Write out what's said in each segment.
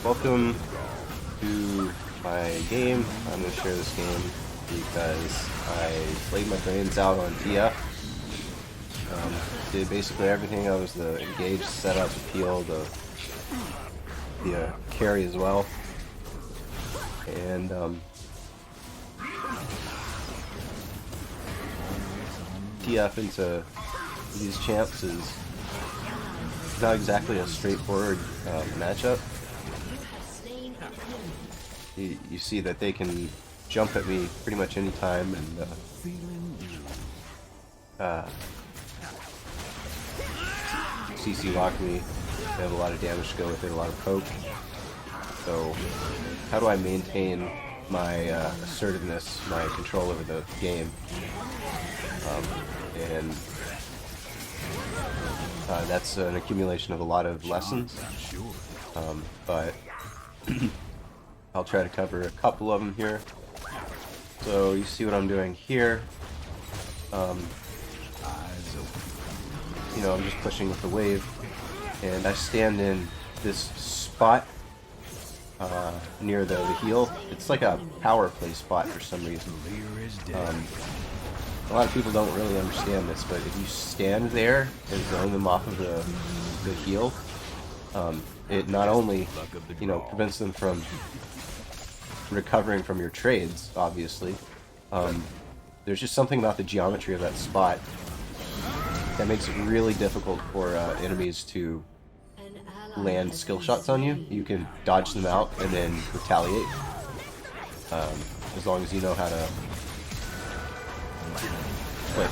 Welcome to my game. I'm going to share this game because I played my brains out on TF. Did basically everything. I was the engage, setup, appeal, the carry as well. And TF into these champs is not exactly a straightforward matchup. You see that they can jump at me pretty much any time and CC lock me. They have a lot of damage to go with it, a lot of poke. So how do I maintain my assertiveness, my control over the game? That's an accumulation of a lot of lessons, but I'll try to cover a couple of them here. So you see what I'm doing here. You know, I'm just pushing with the wave, and I stand in this spot near the heal. It's like a power play spot for some reason. A lot of people don't really understand this, but if you stand there and zone them off of the heal, it not only, you know, prevents them from recovering from your trades, obviously. There's just something about the geometry of that spot that makes it really difficult for enemies to land skill shots on you. You can dodge them out and then retaliate, as long as you know how to quick,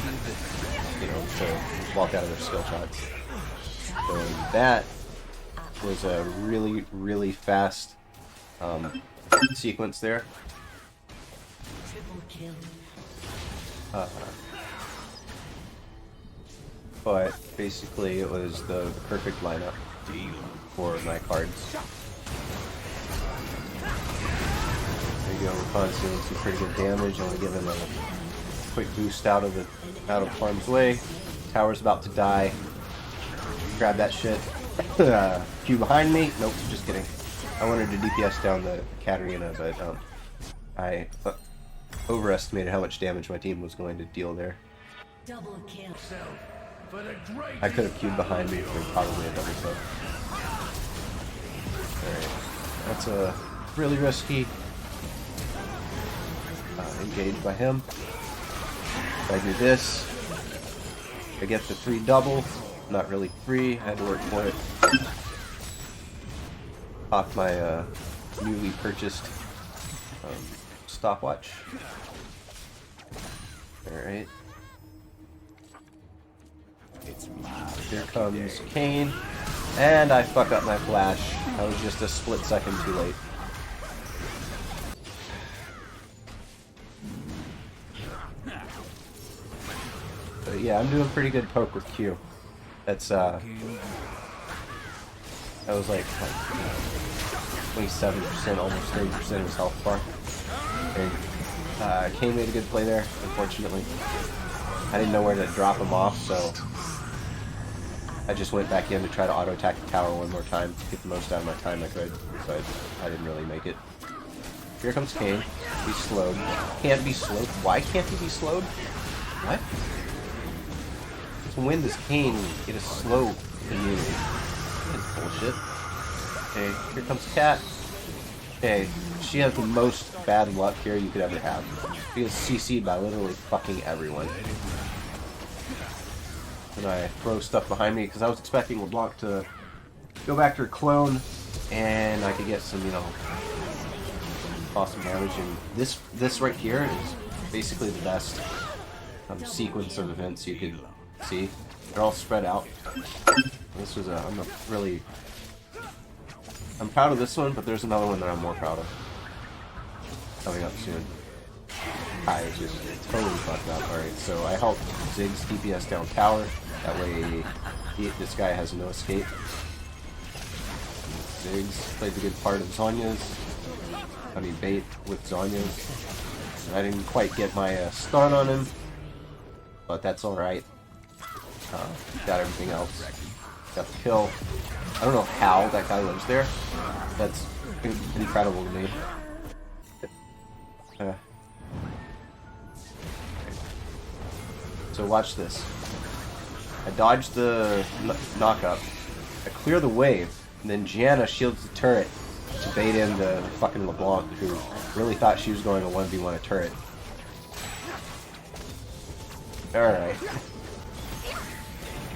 you know, to walk out of their skill shots. So that was a really, really fast sequence there. But basically it was the perfect lineup for my cards. There you go, Rapun's doing some pretty good damage. Only giving a quick boost out of harm's way. Tower's about to die. Grab that shit. Q behind me. Nope, just kidding. I wanted to DPS down the Katarina, but I overestimated how much damage my team was going to deal there. Double kill. I could have queued behind me for probably a double kill. Alright, that's a really risky engage by him. If I do this, I get the free double. Not really free, I had to work for it. Off my newly purchased stopwatch. Alright. Here comes Kane, and I fuck up my flash. I was just a split second too late. But yeah, I'm doing pretty good poke with Q. That's that was like 27%, almost 30% of his health bar. And Kane made a good play there, unfortunately. I didn't know where to drop him off, so I just went back in to try to auto-attack the tower one more time to get the most out of my time I could. So I didn't really make it. Here comes Kane. He's slowed. Can't be slowed. Why can't he be slowed? What? When does Kane get a slow immunity? That's bullshit. Okay, here comes Cat. Okay, she has the most bad luck here you could ever have. She gets CC'd by literally fucking everyone. And I throw stuff behind me because I was expecting LeBlanc to go back to her clone and I could get some, you know, awesome damage. And this right here is basically the best sequence of events you could see. They're all spread out. This was I'm proud of this one, but there's another one that I'm more proud of coming up soon. I just totally fucked up. Alright, so I helped Ziggs DPS down tower. That way this guy has no escape. Ziggs played the good part of Zhonya's. I mean bait with Zhonya's. I didn't quite get my stun on him, but that's alright. Got everything else. Got the kill. I don't know how that guy lives there. That's incredible to me. So watch this. I dodge the knock-up. I clear the wave, and then Gianna shields the turret to bait in the fucking LeBlanc, who really thought she was going to 1v1 a turret. Alright.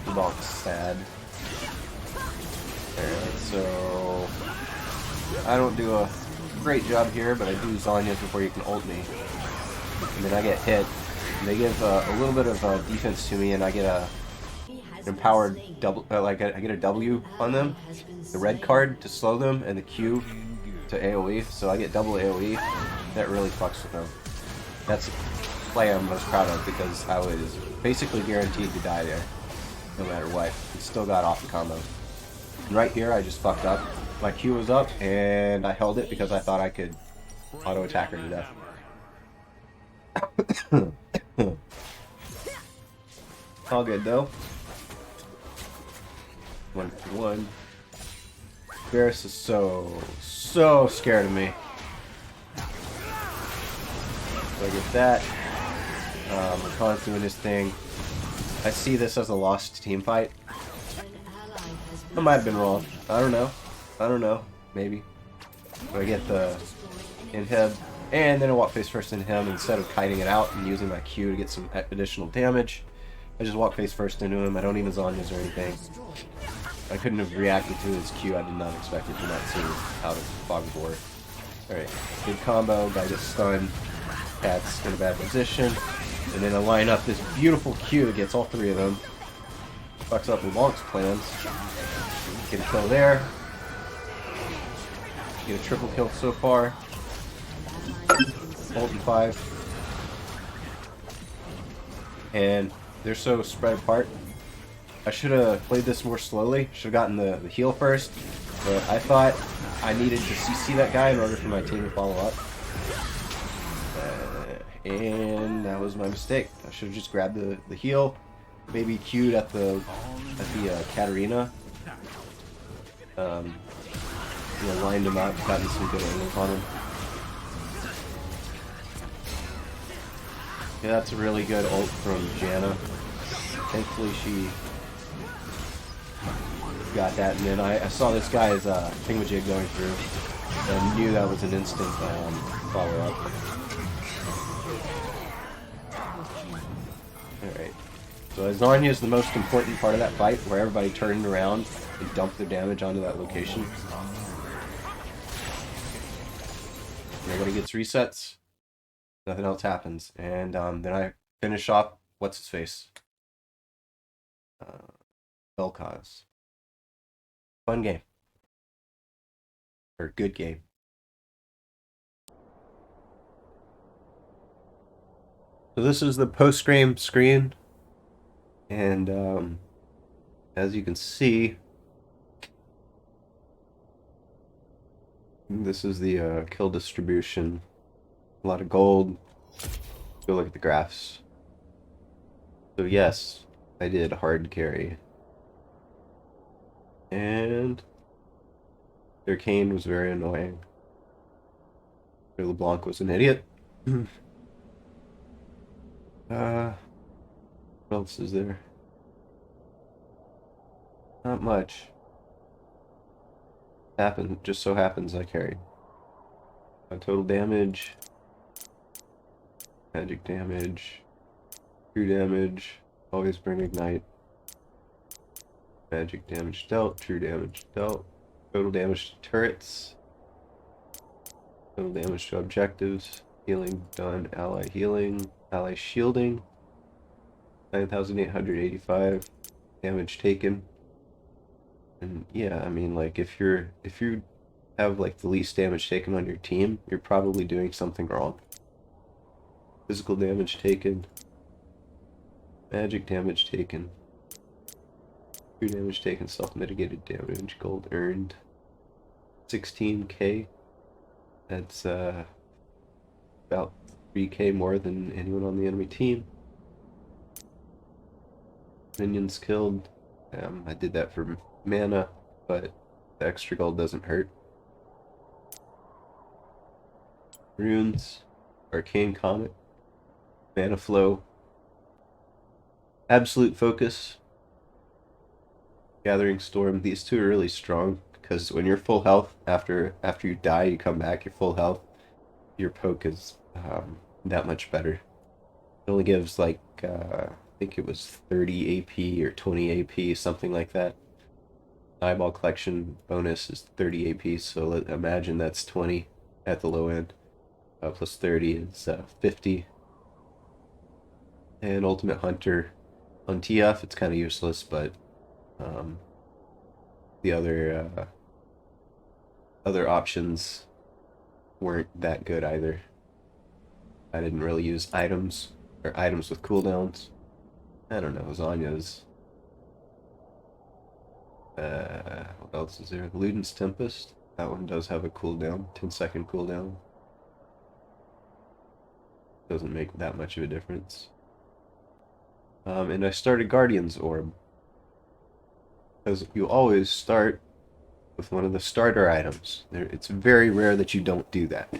LeBlanc's sad. Alright, so... I don't do a great job here, but I do Zhonya's before you can ult me. And then I get hit. And they give a little bit of defense to me, and I get a empowered double, I get a W on them, the red card to slow them, and the Q to AoE. So I get double AoE. That really fucks with them. That's the play I'm most proud of because I was basically guaranteed to die there, no matter what. And still got off the combo. And right here, I just fucked up. My Q was up, and I held it because I thought I could auto attack her to death. All good though. 1-1. Varus is so scared of me. So I get that. Rakan's doing his thing. I see this as a lost team fight. I might have been wrong. I don't know. Maybe. But I get the inhib. And then I walk face first into him instead of kiting it out and using my Q to get some additional damage. I just walk face first into him. I don't even Zhonya's or anything. I couldn't have reacted to his Q. I did not expect it to not see out of Fog of War. Alright, good combo. Guy gets stunned. Cat's in a bad position. And then I line up this beautiful Q that gets all three of them. Fucks up LeBlanc's plans. Get a kill there. Get a triple kill so far. Ult in 5. And they're so spread apart. I should have played this more slowly. Should have gotten the heal first. But I thought I needed to CC that guy in order for my team to follow up. And that was my mistake. I should have just grabbed the heal. Maybe queued at the Katarina. You know, lined him up, gotten some good angles on him. Yeah, that's a really good ult from Janna. Thankfully she got that, and then I saw this guy's thingamajig going through, and knew that was an instant follow-up. Alright, so Zhonya is the most important part of that fight, where everybody turned around and dumped their damage onto that location. Nobody gets resets, nothing else happens, and then I finish off what's-his-face? Vel'Koz. Fun game. Or good game. So this is the post-game screen, and as you can see, this is the kill distribution. A lot of gold. Go look at the graphs. So yes, I did hard carry. And their Kane was very annoying. Their LeBlanc was an idiot. What else is there? Not much. Just so happens I carried. Total damage, magic damage, true damage, always bring ignite, magic damage dealt, true damage dealt, total damage to turrets, total damage to objectives, healing done, ally healing, ally shielding, 9,885 damage taken. And yeah, I mean, like, if you have like the least damage taken on your team, you're probably doing something wrong. Physical damage taken, magic damage taken, true damage taken, self-mitigated damage, gold earned, 16k. That's about 3k more than anyone on the enemy team. Minions killed. I did that for mana, but the extra gold doesn't hurt. Runes, Arcane Comet, Mana Flow, Absolute Focus, Gathering Storm. These two are really strong because when you're full health, after you die, you come back, you're full health. Your poke is that much better. It only gives like I think it was 30 AP or 20 AP, something like that. Eyeball collection bonus is 30 AP, so imagine that's 20 at the low end. Plus 30 is 50. And Ultimate Hunter on TF, it's kind of useless, but the other options weren't that good either. I didn't really use items or items with cooldowns. I don't know, Zanya's. What else is there? Luden's Tempest. That one does have a cooldown, 10-second cooldown. Doesn't make that much of a difference. And I started Guardian's Orb. Because you always start with one of the starter items. It's very rare that you don't do that.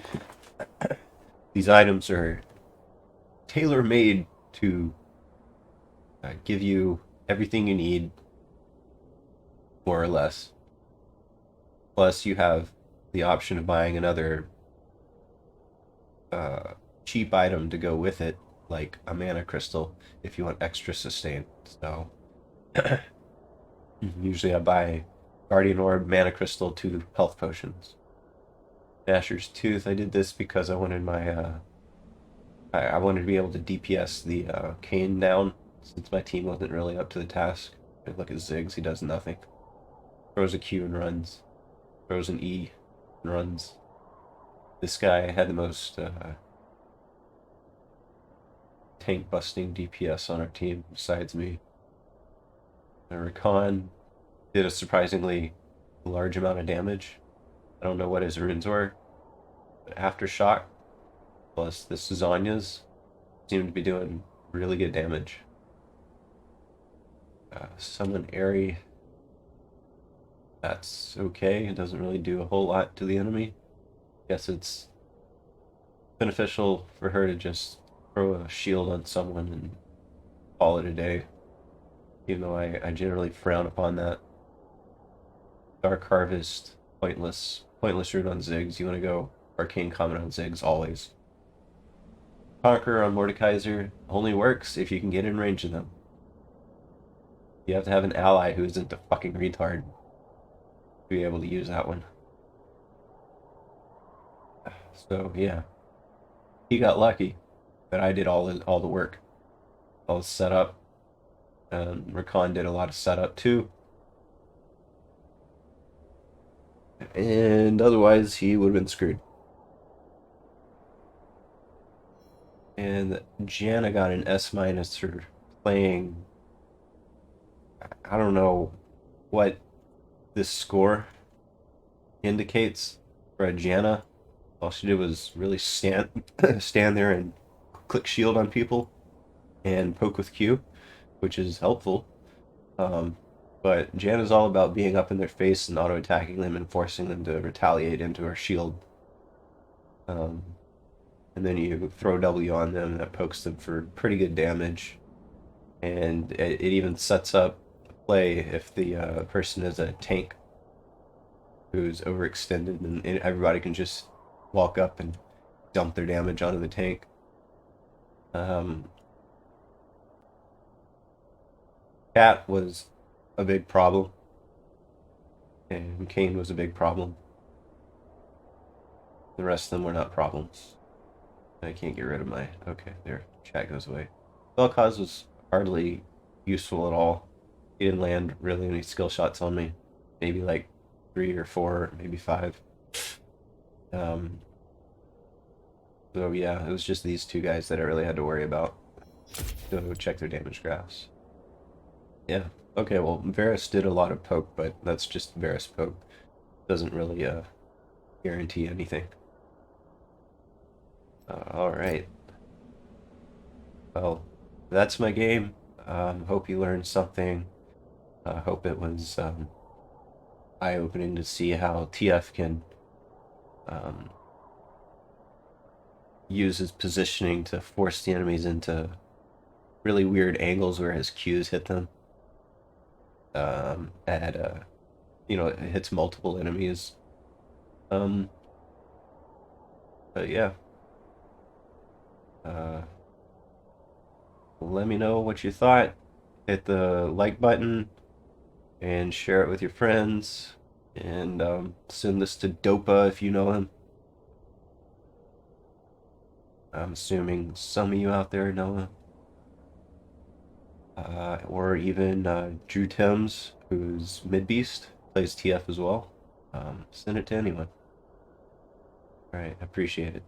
These items are tailor-made to give you everything you need, more or less. Plus, you have the option of buying another cheap item to go with it, like a mana crystal, if you want extra sustain. So, usually I buy Guardian Orb, Mana Crystal, 2 health potions. Dasher's Tooth, I did this because I wanted my, I wanted to be able to DPS the Kane down, since my team wasn't really up to the task. Look at Ziggs, he does nothing. Throws a Q and runs. Throws an E and runs. This guy had the most tank-busting DPS on our team, besides me. Rakan did a surprisingly large amount of damage. I don't know what his runes were, but Aftershock plus the Zanya's seemed to be doing really good damage. Summon Airy. That's okay. It doesn't really do a whole lot to the enemy. Guess it's beneficial for her to just throw a shield on someone and call it a day. Even though I generally frown upon that. Dark Harvest, pointless rune on Ziggs. You want to go Arcane Comet on Ziggs always. Conqueror on Mordekaiser only works if you can get in range of them. You have to have an ally who isn't a fucking retard to be able to use that one. So yeah, he got lucky, but I did all the work, all the setup. Rakan did a lot of setup too, and otherwise he would have been screwed. And Janna got an S- for playing. I don't know what this score indicates for a Janna. All she did was really stand there and click shield on people and poke with Q, which is helpful. But Janna's all about being up in their face and auto-attacking them and forcing them to retaliate into her shield. And then you throw W on them, and that pokes them for pretty good damage. And it even sets up play if the person is a tank who's overextended, and everybody can just walk up and dump their damage onto the tank. Cat was a big problem, and Kane was a big problem. The rest of them were not problems. I can't get rid of my... Okay, there. Chat goes away. Vel'Koz was hardly useful at all. He didn't land really any skill shots on me. Maybe like 3 or 4, maybe 5. So yeah, it was just these two guys that I really had to worry about. Go check their damage graphs. Yeah. Okay, well, Varus did a lot of poke, but that's just Varus poke. Doesn't really guarantee anything. Alright. Well, that's my game. Hope you learned something. Hope it was eye-opening to see how TF can use his positioning to force the enemies into really weird angles where his Qs hit them. At it hits multiple enemies. Um, but yeah, uh, let me know what you thought. Hit the like button and share it with your friends. And send this to Dopa if you know him. I'm assuming some of you out there know him. Or even Drew Timms, who's Mid-Beast, plays TF as well. Send it to anyone. Alright, appreciate it.